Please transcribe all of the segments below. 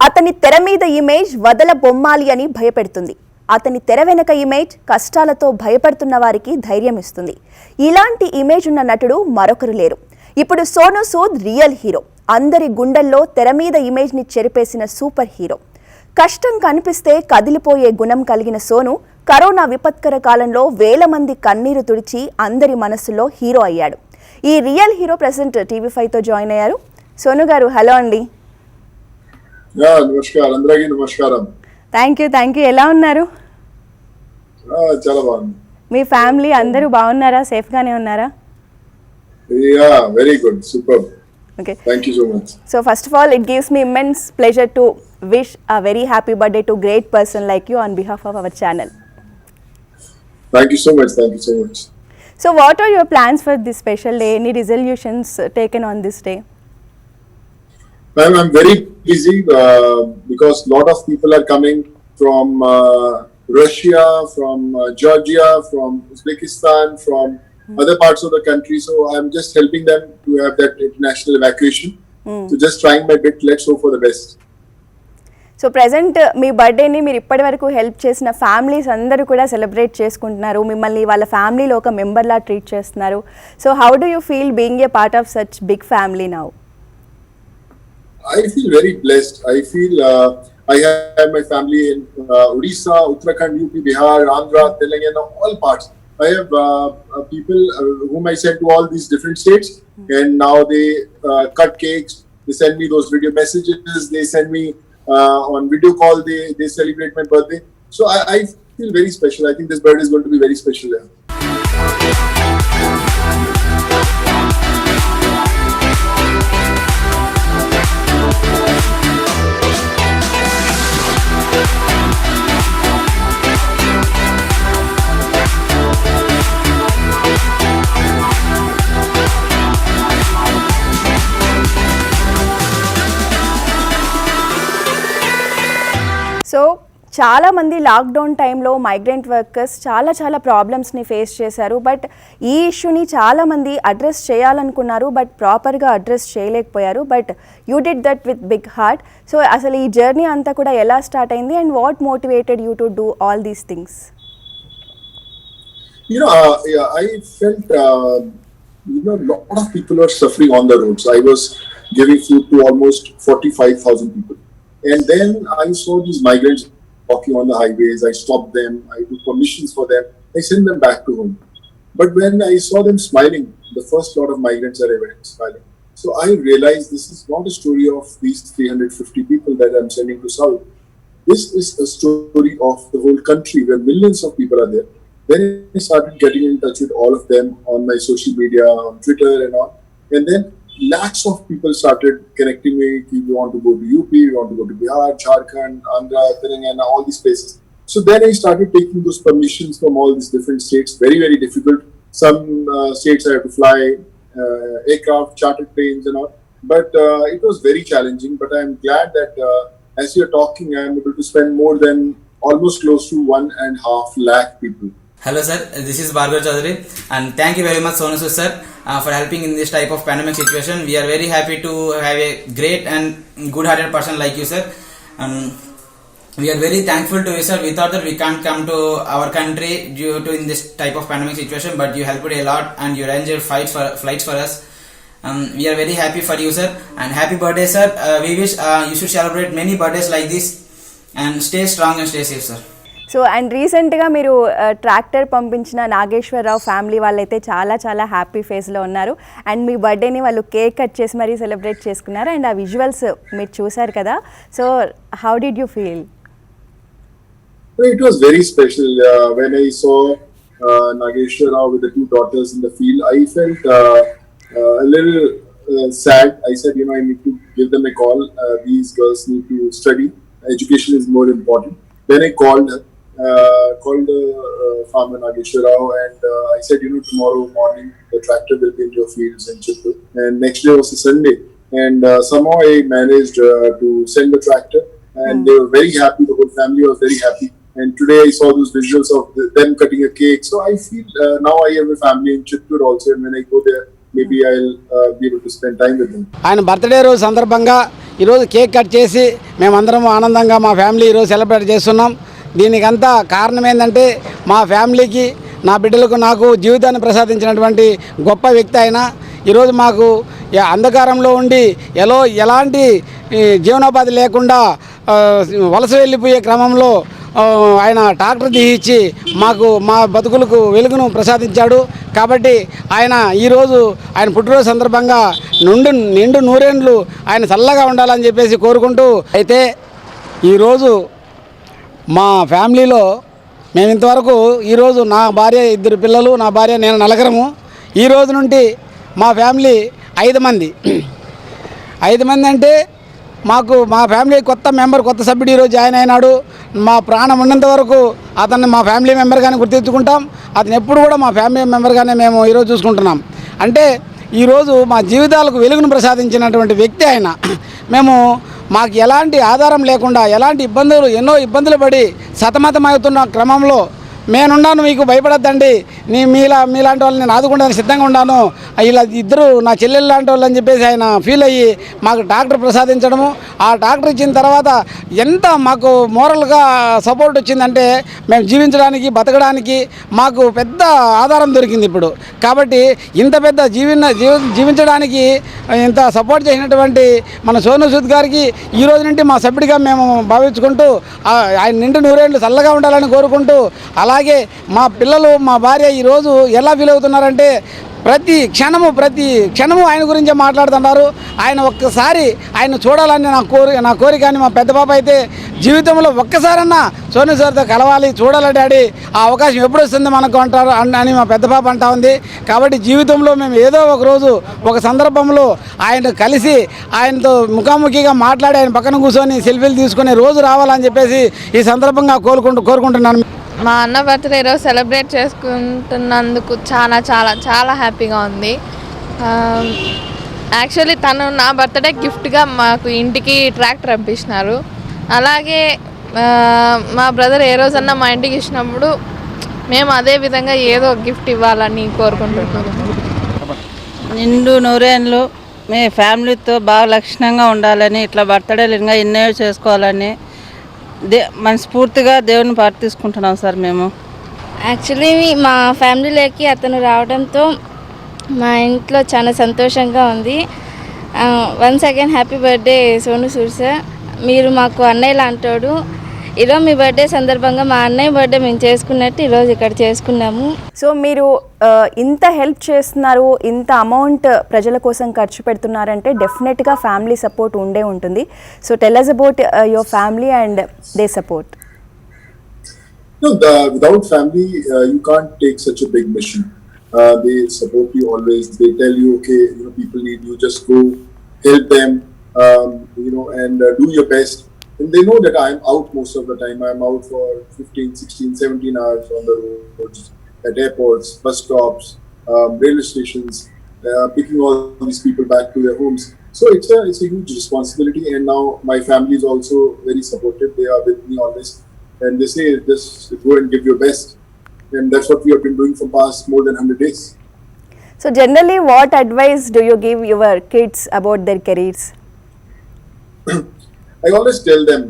అతని తెర మీద ఇమేజ్ వదల బొమ్మాలి అని భయపెడుతుంది. అతని తెర వెనక ఇమేజ్ కష్టాలతో భయపడుతున్న వారికి ధైర్యం ఇస్తుంది. ఇలాంటి ఇమేజ్ ఉన్న నటుడు మరొకరు లేరు. ఇప్పుడు సోనూ సూద్ రియల్ హీరో. అందరి గుండెల్లో తెర మీద ఇమేజ్ ని చెరిపేసిన సూపర్ హీరో. కష్టం కనిపిస్తే కదిలిపోయే గుణం కలిగిన సోను కరోనా విపత్కర కాలంలో వేల మంది కన్నీరు తుడిచి అందరి మనసులో హీరో అయ్యాడు. ఈ రియల్ హీరో ప్రెసెంట్ టీవీ5 తో జాయిన్ అయ్యారు. సోను గారు, హలో అండి. నమస్కారం అందరికీ. నమస్కారం. Thank you. ఎలా ఉన్నారు? చాలా బాగుంది. మీ ఫ్యామిలీ అందరూ బాగున్నారా? సేఫ్ గానే ఉన్నారా? Very good, super. Okay. Thank you so much. So first of all, it gives me immense pleasure to wish a very happy birthday to great person like you on behalf of our channel. Thank you so much. So what are your plans for this special day? Any resolutions taken on this day? I'm very busy because a lot of people are coming from Russia, from Georgia, from Uzbekistan, from other parts of the country. So I'm just helping them to have that international evacuation. So just trying my bit. Let's hope for the best. So present మీ బర్త్డేని మీరు ఇప్పటి వరకు help చేసిన families అందరూ కూడా celebrate చేసుకుంటున్నారు. మిమ్మల్ని వాళ్ళ ఫ్యామిలీలో ఒక మెంబర్లా ట్రీట్ చేస్తున్నారు. So how do you feel being a part of such big family now? I feel very blessed. I feel I have my family in Odisha, Uttarakhand, UP, Bihar, Andhra, Telangana, all parts. I have people whom I send to all these different states, and now they cut cakes. They send me those video messages. They send me on video call. They celebrate my birthday. So I feel very special. I think this birthday is going to be very special. So చాలా మంది lockdown టైంలో migrant workers చాలా ప్రాబ్లమ్స్ని face చేశారు. But ఈ ఇష్యూని చాలామంది address చేయాలనుకున్నారు, బట్ ప్రాపర్గా అడ్రస్ చేయలేకపోయారు. But you did that with big heart. So అసలు ఈ జర్నీ అంతా కూడా ఎలా స్టార్ట్ అయింది and what motivated you to do all these things? I felt a lot of people are suffering on the roads. I was giving food to almost 45,000 people. And then I saw these migrants walking on the highways. I stopped them. I took permissions for them. I sent them back to home. But when I saw them smiling, the first lot of migrants arrived smiling. So I realized this is not a story of these 350 people that I'm sending to South. This is a story of the whole country where millions of people are there. Then I started getting in touch with all of them on my social media, on Twitter and all. And then lakhs of people started connecting me. We want to go to UP, we want to go to Bihar, Jharkhand, Andhra, Telangana, all these places. So then I started taking those permissions from all these different states. Very difficult. Some states I had to fly aircraft, chartered planes and all. But it was very challenging. But I'm glad that as you're talking, I'm able to spend more than almost close to 1.5 lakh people. Hello sir, this is Bhargav Chaudhary and thank you very much Sonu Sood sir for helping in this type of pandemic situation. We are very happy to have a great and good hearted person like you sir. We are very thankful to you sir. We thought that we can't come to our country due to in this type of pandemic situation, but you helped a lot and you arranged flights for us. We are very happy for you sir and happy birthday sir. We wish you should celebrate many birthdays like this and stay strong and stay safe sir. So and రీసెంట్గా మీరు tractor పంపించిన Nageswararao family వాళ్ళైతే చాలా happy ఫేస్లో ఉన్నారు. And మీ బర్త్డేని వాళ్ళు cake cut చేసి మరీ సెలబ్రేట్ చేసుకున్నారు. అండ్ ఆ విజువల్స్ మీరు చూసారు కదా. So how did you feel? It was very special when I saw Nageshwar Rao with the 2 daughters in the field. I felt a little sad. I said, I need to give them a call. These girls need to study. Education is more important. Then I called the farmer Nageshwar Rao and I said, tomorrow morning the tractor will be in your fields in Chittoor. And next day was a Sunday. And somehow I managed to send the tractor and they were very happy. The whole family was very happy. And today I saw those visuals of them cutting a cake. So I feel now I have a family in Chittoor also. And when I go there, maybe I'll be able to spend time with them. ఆయన birthday రోజు సందర్భంగా ఈరోజు cake cut చేసి మేమందరం ఆనందంగా మా family ఈరోజు celebrate చేస్తున్నాం. దీనికంతా కారణం ఏంటంటే మా ఫ్యామిలీకి, నా బిడ్డలకు, నాకు జీవితాన్ని ప్రసాదించినటువంటి గొప్ప వ్యక్తి ఆయన. ఈరోజు మాకు అంధకారంలో ఉండి ఎలాంటి జీవనోపాధి లేకుండా వలస వెళ్ళిపోయే క్రమంలో ఆయన ట్రాక్టర్ తీయించి మాకు మా బతుకులకు వెలుగును ప్రసాదించాడు. కాబట్టి ఆయన ఈరోజు ఆయన పుట్టినరోజు సందర్భంగా నిండు నూరేండ్లు ఆయన చల్లగా ఉండాలని చెప్పేసి కోరుకుంటూ, అయితే ఈరోజు మా ఫ్యామిలీలో మేము ఇంతవరకు ఈరోజు నా భార్య, 2 పిల్లలు, నా భార్య, నేను నలుగురము. ఈ రోజు నుండి మా ఫ్యామిలీ 5 మంది. 5 మంది అంటే మాకు మా ఫ్యామిలీ కొత్త సభ్యుడు ఈరోజు జాయిన్ అయినాడు. మా ప్రాణం ఉన్నంత వరకు అతన్ని మా ఫ్యామిలీ మెంబర్గానే గుర్తించుకుంటాం. అతను ఎప్పుడు కూడా మా ఫ్యామిలీ మెంబర్గానే మేము ఈరోజు చూసుకుంటున్నాం. అంటే ఈరోజు మా జీవితాలకు వెలుగును ప్రసాదించినటువంటి వ్యక్తి ఆయన. మాకు ఎలాంటి ఆధారం లేకుండా ఎన్నో ఇబ్బందులు పడి సతమతమవుతున్న క్రమంలో నేనున్నాను, మీకు భయపడద్దండి, మీలాంటి వాళ్ళని నేను ఆదుకుంటాను సిద్ధంగా ఉన్నాను, ఇలా ఇద్దరు నా చెల్లెలు లాంటి వాళ్ళు అని చెప్పేసి ఆయన ఫీల్ అయ్యి మాకు ట్రాక్టర్ ప్రసాదించడము. ఆ ట్రాక్టర్ ఇచ్చిన తర్వాత ఎంత మాకు మోరల్గా సపోర్ట్ వచ్చిందంటే మేము జీవించడానికి, బతకడానికి మాకు పెద్ద ఆధారం దొరికింది ఇప్పుడు. కాబట్టి ఇంత పెద్ద జీవించడానికి ఇంత సపోర్ట్ చేసినటువంటి మన సోను సూద్ గారికి ఈ రోజు నుండి మా సభ్యుడిగా మేము భావించుకుంటూ ఆయన నిండు నూరేళ్ళు చల్లగా ఉండాలని కోరుకుంటూ, అలాగే మా పిల్లలు, మా భార్య ఈరోజు ఎలా ఫీల్ అవుతున్నారంటే ప్రతి క్షణము ఆయన గురించే మాట్లాడుతున్నారు. ఆయన ఒక్కసారి ఆయన చూడాలని నా కోరిక అని మా పెద్ద పాప అయితే జీవితంలో ఒక్కసారన్నా సోను సార్తో కలవాలి, చూడాలి డాడీ, ఆ అవకాశం ఎప్పుడు వస్తుంది మనకు అంటారు అని మా పెద్ద పాప అంటా ఉంది. కాబట్టి జీవితంలో మేము ఏదో ఒక రోజు ఒక సందర్భంలో ఆయన కలిసి ఆయనతో ముఖాముఖిగా మాట్లాడి ఆయన పక్కన కూర్చొని సెల్ఫీలు తీసుకునే రోజు రావాలని చెప్పేసి ఈ సందర్భంగా కోరుకుంటున్నాను. మా అన్న బర్త్డే ఈరోజు సెలబ్రేట్ చేసుకుంటున్నందుకు చాలా చాలా చాలా హ్యాపీగా ఉంది. యాక్చువల్లీ తను నా బర్త్డే గిఫ్ట్గా మాకు ఇంటికి ట్రాక్టర్ పంపించినారు. అలాగే మా బ్రదర్ ఏ రోజన్నా మా ఇంటికి ఇచ్చినప్పుడు మేము అదే విధంగా ఏదో గిఫ్ట్ ఇవ్వాలని కోరుకుంటున్నాము. నిండు నూరేళ్ళు మీ ఫ్యామిలీతో బాగా లక్షణంగా ఉండాలని, ఇట్లా బర్త్డేలు ఇంకా ఎన్నో చేసుకోవాలని మనస్ఫూర్తిగా దేవుని ప్రార్థించుకుంటున్నాం సార్. మేము యాక్చువల్లీ మా ఫ్యామిలీలోకి అతను రావడంతో మా ఇంట్లో చాలా సంతోషంగా ఉంది. Once again happy birthday Sonu Sood sir. మీరు మాకు అన్నయ్య లాంటోడు. ఈరోజు మీ బర్త్డే సందర్భంగా మా అన్నయ్య బర్త్డే మేము చేసుకున్నట్టు ఈరోజు ఇక్కడ చేసుకున్నాము. సో మీరు ఇంత హెల్ప్ చేస్తున్నారు, ఇంత అమౌంట్ ప్రజల కోసం ఖర్చు పెడుతున్నారంటే డెఫినెట్గా ఫ్యామిలీ సపోర్ట్ ఉండే ఉంటుంది. So tell us about your family and their support. No, without family, you can't take such a big mission. They support you always. They tell you, okay, people need you, just go help them, and do your best. And they know that I'm out most of the time. I'm out for 15, 16, 17 hours on the roads, at airports, bus stops, railway stations, picking all these people back to their homes. So it's a huge responsibility. And now my family is also very supportive. They are with me always. And they say, just go and give your best. And that's what we have been doing for past more than 100 days. So generally, what advice do you give your kids about their careers? I always tell them,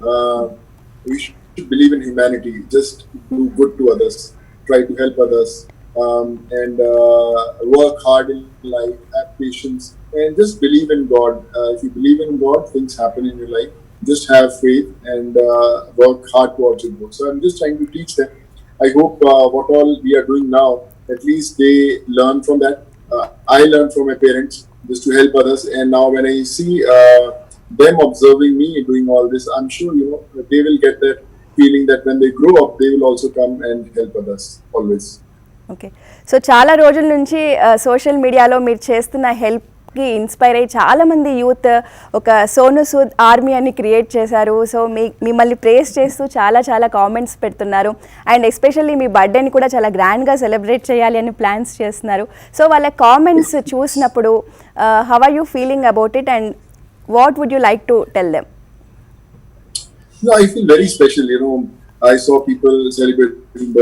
we should believe in humanity. Just do good to others. Try to help others. And work hard in life. Have patience. And just believe in God. If you believe in God, things happen in your life. Just have faith and work hard towards your goal. So I'm just trying to teach them. I hope what all we are doing now, at least they learn from that. I learned from my parents just to help others. And now when I see them observing me doing all this, I'm sure, they will get that feeling that when they grow up, they will also come and help others always. Okay. So చాలా రోజుల నుంచి social మీడియాలో మీరు చేస్తున్న హెల్ప్కి inspire అయ్యి చాలామంది youth ఒక Sonu Sood army అని క్రియేట్ చేశారు. సో మిమ్మల్ని ప్రేస్ చేస్తూ చాలా కామెంట్స్ పెడుతున్నారు. అండ్ ఎస్పెషల్లీ మీ బర్త్డేని కూడా చాలా గ్రాండ్గా సెలబ్రేట్ చేయాలి అని ప్లాన్స్ చేస్తున్నారు. సో వాళ్ళ కామెంట్స్ చూసినప్పుడు how are you feeling about it and what would you like to tell them? No, I feel very special. I saw people celebrating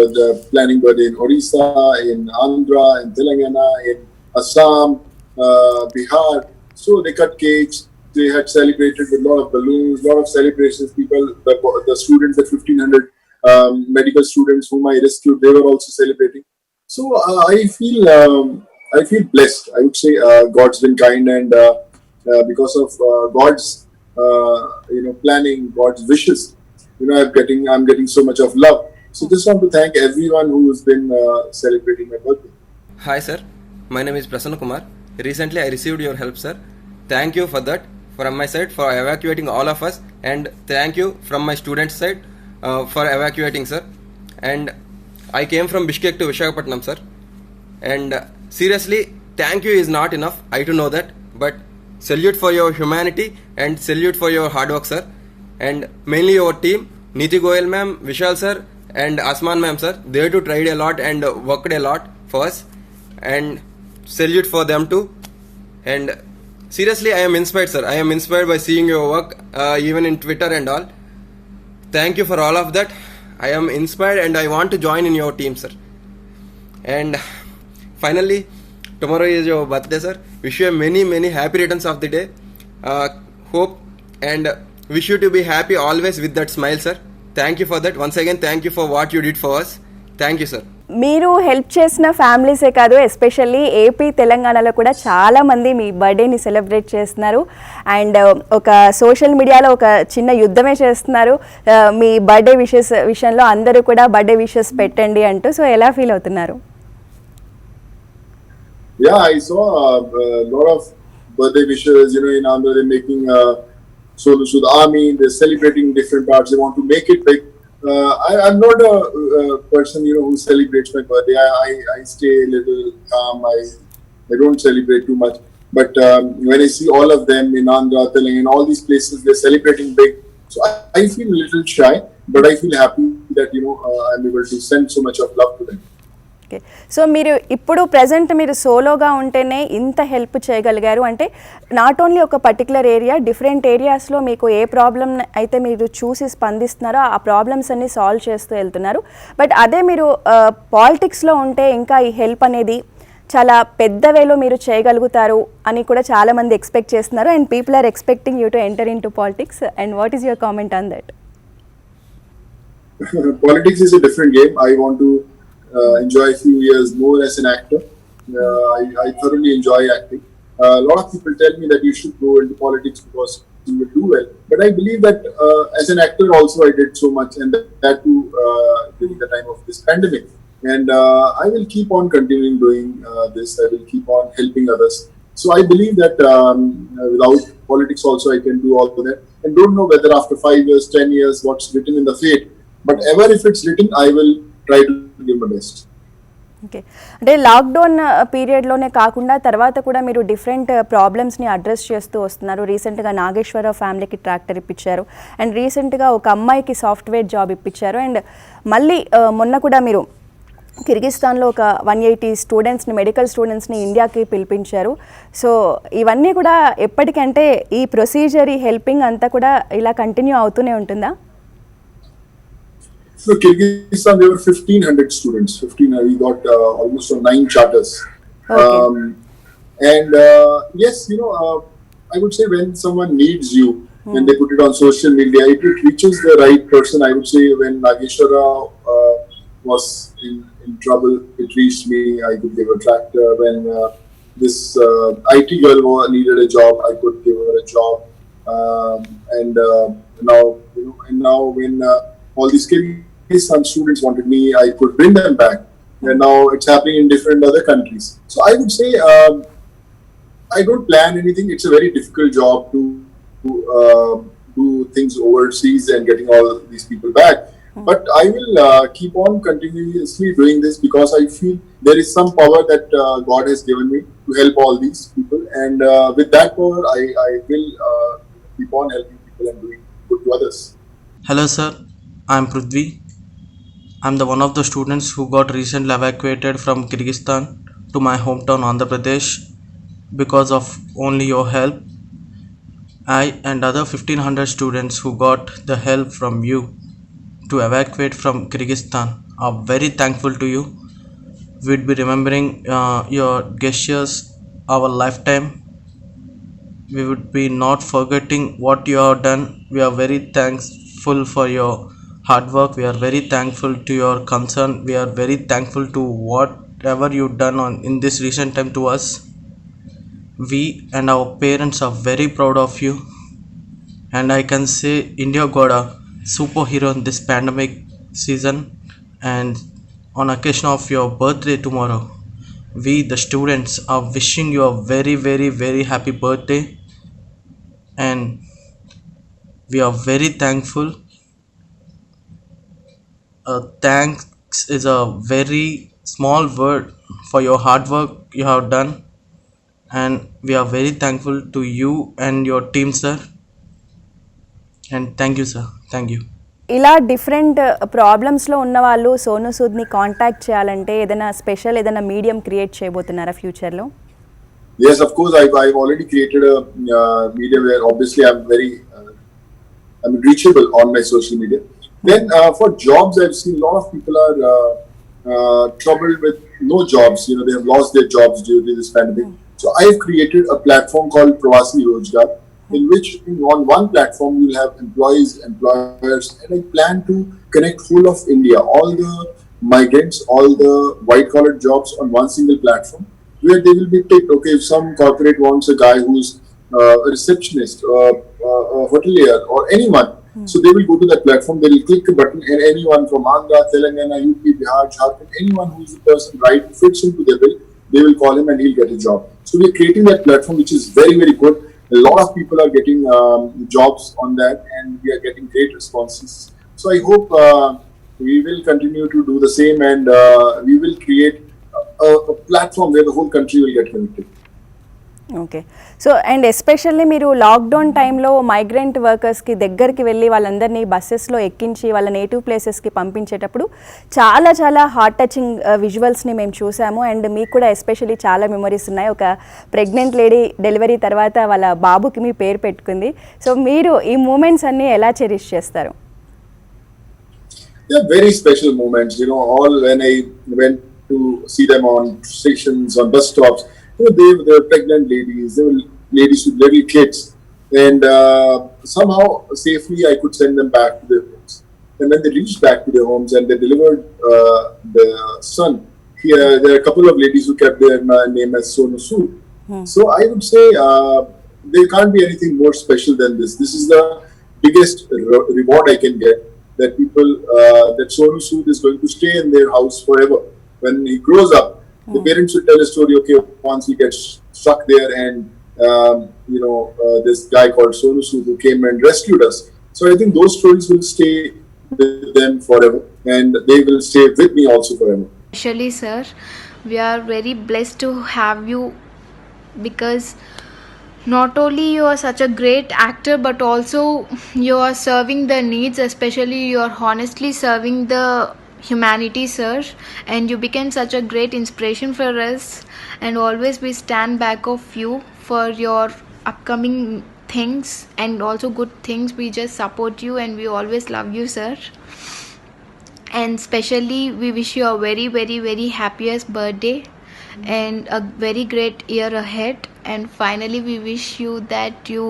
planning birthday in Orissa, in Andhra, in Telangana, in Assam, Bihar. So they cut cakes. They had celebrated with a lot of balloons, a lot of celebrations. People, the students, the 1,500 medical students whom I rescued, they were also celebrating. So I feel blessed. I would say God's been kind, and because of God's planning, God's wishes, I'm getting so much of love. So just want to thank everyone who has been celebrating my birthday. Hi sir, my name is Prasanna Kumar. Recently I received your help sir. Thank you for that from my side for evacuating all of us, and thank you from my students side for evacuating sir. And I came from Bishkek to Visakhapatnam sir, and seriously thank you is not enough, I to know that, but salute for your humanity and salute for your hard work sir, and mainly your team, Niti Goyal ma'am, Vishal sir and Asman ma'am sir. They too tried a lot and worked a lot for us, and salute for them too. And seriously I am inspired sir, I am inspired by seeing your work even in Twitter and all. Thank you for all of that. I am inspired and I want to join in your team sir. And finally, tomorrow is your birthday sir. Wish you many happy returns of the day. Hope and wish you to be happy always with that smile sir. Thank you for that. Once again thank you for what you did for us. Thank you sir. మీరు help చేసిన ఫ్యామిలీసే కాదు, especially AP తెలంగాణలో కూడా చాలామంది మీ బర్త్డేని celebrate చేస్తున్నారు. And ఒక social మీడియాలో ఒక చిన్న యుద్ధమే చేస్తున్నారు మీ బర్త్డే విషయంలో. అందరూ కూడా బర్త్డే విషెస్ పెట్టండి అంటూ. సో ఎలా ఫీల్ అవుతున్నారు? Yeah, I saw a lot of birthday wishes, in Andhra, they're making Sonu Sood Army, they're celebrating different parts, they want to make it big. I'm not a person, who celebrates my birthday. I stay a little calm, I don't celebrate too much. But when I see all of them in Andhra, Telangana, all these places, they're celebrating big. So I feel a little shy, but I feel happy that, I'm able to send so much of love to them. Okay. So మీరు ఇప్పుడు present మీరు సోలోగా ఉంటేనే ఇంత help చేయగలిగారు అంటే not only ఒక particular area, different ఏరియాస్లో మీకు ఏ ప్రాబ్లమ్ అయితే మీరు చూసి స్పందిస్తున్నారో ఆ ప్రాబ్లమ్స్ అన్ని సాల్వ్ చేస్తూ వెళ్తున్నారు. బట్ అదే మీరు పాలిటిక్స్లో ఉంటే ఇంకా ఈ హెల్ప్ అనేది చాలా పెద్ద వేలో మీరు చేయగలుగుతారు అని కూడా చాలామంది ఎక్స్పెక్ట్ చేస్తున్నారు. And people are expecting you to enter into politics. And what is your comment on that? Politics is a different game. I want to enjoy a few years more as an actor. I thoroughly enjoy acting. A lot of people tell me that you should go into politics because you will do well. But I believe that as an actor also I did so much, and that too during the time of this pandemic. And I will keep on continuing doing this. I will keep on helping others. So I believe that without politics also I can do all of that. And don't know whether after 5 years, 10 years, what's written in the fate. But ever if it's written, I will try to give my best. Okay. అంటే lockdown పీరియడ్లోనే కాకుండా తర్వాత కూడా మీరు different ప్రాబ్లమ్స్ని address చేస్తూ వస్తున్నారు. రీసెంట్గా నాగేశ్వరరావు ఫ్యామిలీకి ట్రాక్టర్ ఇప్పించారు. అండ్ రీసెంట్గా ఒక అమ్మాయికి సాఫ్ట్వేర్ జాబ్ ఇప్పించారు. అండ్ మళ్ళీ మొన్న కూడా మీరు కిర్గిస్తాన్లో ఒక 180 స్టూడెంట్స్ని, మెడికల్ స్టూడెంట్స్ని ఇండియాకి పిలిపించారు. సో ఇవన్నీ కూడా ఎప్పటికంటే ఈ ప్రొసీజర్, ఈ హెల్పింగ్ అంతా కూడా ఇలా కంటిన్యూ అవుతూనే ఉంటుందా? So Kyrgyzstan, there were 1,500 students. We got almost 9 charters. Okay. And yes, I would say when someone needs you, when they put it on social media, it reaches the right person. I would say when Nageshwara was in trouble, it reached me. I could give a tractor. When this IT girl needed a job, I could give her a job. And now when all these some students wanted me, I could bring them back. And now it's happening in different other countries. So I would say I don't plan anything. It's a very difficult job to do things overseas and getting all these people back. But I will keep on continuously doing this because I feel there is some power that God has given me to help all these people. And with that power, I will keep on helping people and doing good to others. Hello sir, I am Prithvi. I am the one of the students who got recently evacuated from Kyrgyzstan to my hometown Andhra Pradesh. Because of only your help, I and other 1,500 students who got the help from you to evacuate from Kyrgyzstan are very thankful to you. We'd be remembering your gestures our lifetime. We would be not forgetting what you have done. We are very thankful for your hard work. We are very thankful to your concern. We are very thankful to whatever you've done in this recent time to us. We and our parents are very proud of you, and I can say India got a superhero in this pandemic season. And on occasion of your birthday tomorrow, we the students are wishing you a very very very happy birthday, and we are very thankful. Thanks is a very small word for your hard work you have done, and we are very thankful to you and your team, sir. And thank you, sir. Thank you. ఇలా different ప్రాబ్లమ్స్లో ఉన్న వాళ్ళు Sonu సూద్ని contact చేయాలంటే ఏదైనా special ఏదైనా medium create చేయబోతున్నారా ఫ్యూచర్లో? Yes, of course. I've already created a media where obviously I'm reachable on my social media. Then for jobs, I've seen a lot of people are troubled with no jobs. You know, they have lost their jobs due to this pandemic. So I've created a platform called Pravasi Rojgar, in which on one platform you'll have employees, employers, and I plan to connect whole of India, all the migrants, all the white collar jobs on one single platform, where they will be picked. Okay, if some corporate wants a guy who's a receptionist, a hotelier, or anyone, so they will go to that platform, they will click a button, and anyone from Andhra, Telangana, UP, Bihar, Jharkhand, anyone who's the person right fits into their bill, they will call him and he'll get a job. So we're creating that platform, which is very very good. A lot of people are getting jobs on that, and we are getting great responses. So I hope we will continue to do the same, and we will create a platform where the whole country will get connected. Okay. So and especially మీరు lockdown టైంలో migrant వర్కర్స్కి దగ్గరికి వెళ్ళి వాళ్ళందరినీ బస్సెస్లో ఎక్కించి వాళ్ళ native ప్లేసెస్కి పంపించేటప్పుడు చాలా చాలా హార్ట్ టచింగ్ విజువల్స్ని మేము చూసాము. అండ్ మీకు కూడా ఎస్పెషల్లీ చాలా మెమరీస్ ఉన్నాయి. ఒక ప్రెగ్నెంట్ లేడీ డెలివరీ తర్వాత వాళ్ళ బాబుకి మీ పేరు పెట్టుకుంది. సో మీరు ఈ మూమెంట్స్ అన్నీ ఎలా చెరిష్ చేస్తారు? They're very special moments, you know. All when I went to see them on stations, on bus stops, you know, they were pregnant ladies, they were ladies with little kids, and somehow safely I could send them back to their homes. And when they reached back to their homes and they delivered the son, here there are a couple of ladies who kept their name as Sonu Sood. So I would say there can't be anything more special than this. This is the biggest reward I can get. That people, that Sonu Sood is going to stay in their house forever. When he grows up, the parents will tell a story. Okay, once he gets stuck there, and this guy called Sonu Sood who came and rescued us. So I think those stories will stay with them forever, and they will stay with me also forever. Actually, sir, we are very blessed to have you, because not only you are such a great actor, but also you are serving the needs, especially you are honestly serving the humanity, sir, and you became such a great inspiration for us, and always we stand back of you for your upcoming things and also good things. We just support you and we always love you, sir. And especially we wish you a very very very happiest birthday and a very great year ahead. And finally we wish you that you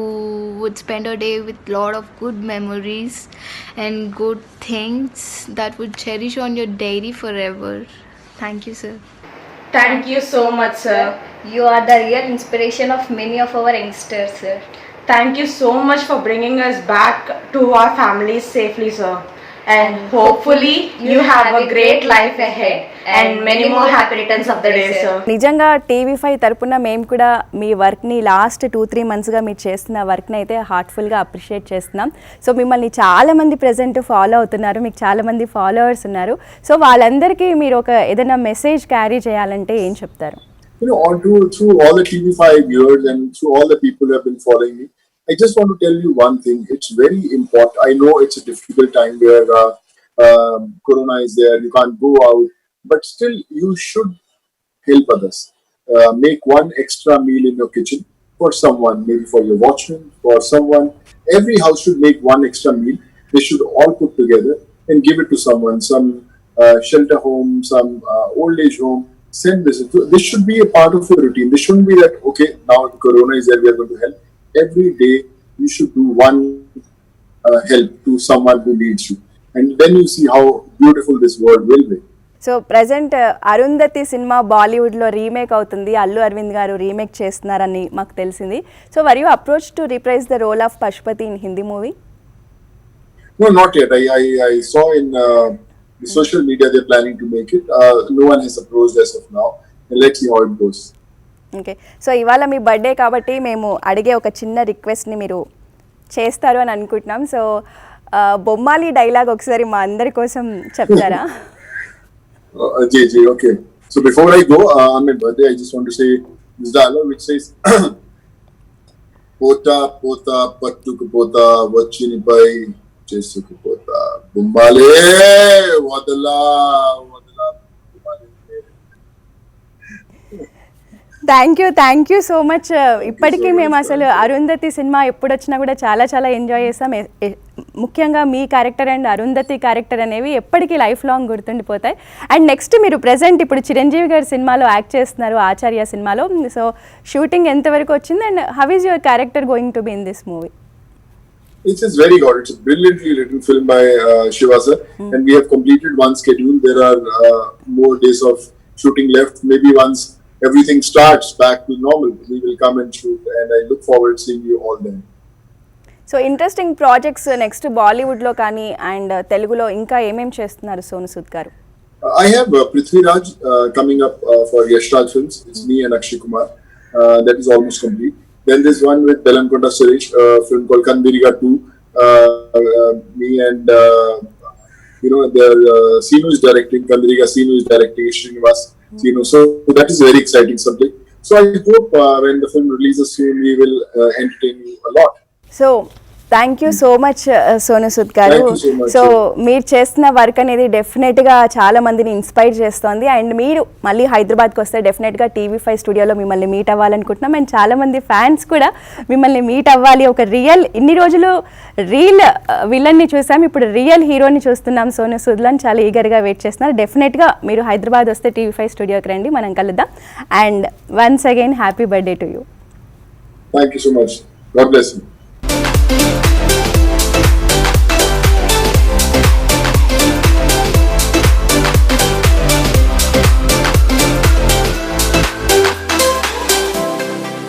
would spend a day with lot of good memories and good things that would cherish on your diary forever. Thank you, sir. Thank you so much, sir. You are the real inspiration of many of our youngsters, sir. Thank you so much for bringing us back to our families safely, sir. And hopefully you have a great life ahead and many more happy returns of the day, sir. నిజంగా TV5 తరపున మేము కూడా మీ వర్క్ని last 2-3 మంత్స్గా మీరు చేస్తున్న వర్క్ని అయితే హార్ట్ఫుల్గా అప్రిషియేట్ చేస్తున్నాం. సో మిమ్మల్ని చాలామంది ప్రెజెంట్ ఫాలో అవుతున్నారు, మీకు చాలామంది ఫాలోవర్స్ ఉన్నారు. సో వాళ్ళందరికీ మీరు ఒక ఏదైనా మెసేజ్ క్యారీ చేయాలంటే ఏం చెప్తారు? You know, through all the TV5 years and through all the people who have been following me, I just want to tell you one thing. It's very important. I know it's a difficult time where Corona is there, you can't go out, but still you should help others. Make one extra meal in your kitchen for someone, maybe for your watchman, for someone. Every house should make one extra meal. They should all put together and give it to someone, some shelter home, some old age home. send this. This should be a part of your routine. This shouldn't be like, okay, now Corona is there, we are going to help. Every day you should do one help to someone who needs you, and then you see how beautiful this world will be. So present Arundhati cinema బాలీవుడ్లో remake అవుతుంది, అల్లు అరవింద్ గారు remake చేస్తున్నారని మాకు తెలిసింది. So were you approach to reprise the role of Pashupati in Hindi movie? No, not yet. I saw in the social media they're planning to make it. No one has approached as of now. And let's see how it goes. Okay, so ఇవాళ మీ birthday కాబట్టి మేము అడిగే ఒక చిన్న రిక్వెస్ట్ని మీరు చేస్తారు అని అనుకుంటున్నాం. సో బొమ్మాలి డైలాగ్ ఒకసారి మా అందరి కోసం చెప్తారా? JJ, okay. So before I go on my birthday, I just want to say this dialogue which says, "Pota pota pattuku pota vachinipai chesuku pota bumbale wadala wadala bumbale." Thank you so much. ఇప్పటికీ మేము అసలు Arundhati cinema ఎప్పుడు వచ్చినా కూడా చాలా చాలా enjoy చేస్తాం. ముఖ్యంగా మీ క్యారెక్టర్ అండ్ అరుంధతి క్యారెక్టర్ అనేవి ఎప్పటికీ లైఫ్ లాంగ్ గుర్తుండిపోతాయి. అండ్ నెక్స్ట్ మీరు ప్రెజెంట్ ఇప్పుడు చిరంజీవి గారి సినిమాలో యాక్ట్ చేస్తున్నారు, ఆచార్య సినిమాలో. సో షూటింగ్ ఎంతవరకు వచ్చింది and how is your character going to be in this movie? It's just very good. It's a brilliantly written film by Shiva sir, and we have completed one schedule. There are more days of shooting left. Maybe once everything starts back to normal, we will come and shoot, and I look forward to seeing you all then. So interesting projects next బాలీవుడ్లో కానీ and తెలుగులో ఇంకా ఏమేమి చేస్తున్నారు సోను సూద్ గారు? I have Prithviraj coming up for Yash Raj Films. It's me and Akshay Kumar. That is almost complete. Then there's one with Belankonda Suresh, film called Kandiriga 2. Me and Seenu is directing. Kandiriga Seenu is directing. Srinivas Seenu. So that is very exciting subject. So I hope when the film releases soon, we will entertain you a lot. So thank you so much Sonu Sood గారు. Thank you so much. So మీరు చేస్తున్న work అనేది డెఫినెట్గా చాలా మందిని inspire చేస్తోంది. And మీరు మళ్ళీ హైదరాబాద్కి వస్తే డెఫినెట్గా TV5 స్టూడియోలో మిమ్మల్ని మీట్ అవ్వాలనుకుంటున్నాం. అండ్ చాలామంది ఫ్యాన్స్ కూడా మిమ్మల్ని మీట్ అవ్వాలి. ఒక రియల్ ఇన్ని రోజులు రియల్ విలన్ని చూసాం, ఇప్పుడు రియల్ హీరోని చూస్తున్నాం సోను సూద్లో అని చాలా ఈగర్గా వెయిట్ చేస్తున్నారు. డెఫినెట్గా మీరు హైదరాబాద్ వస్తే TV5 స్టూడియోకి రండి, మనం కలుద్దాం. And once again happy birthday to you. Thank you so much. God bless you.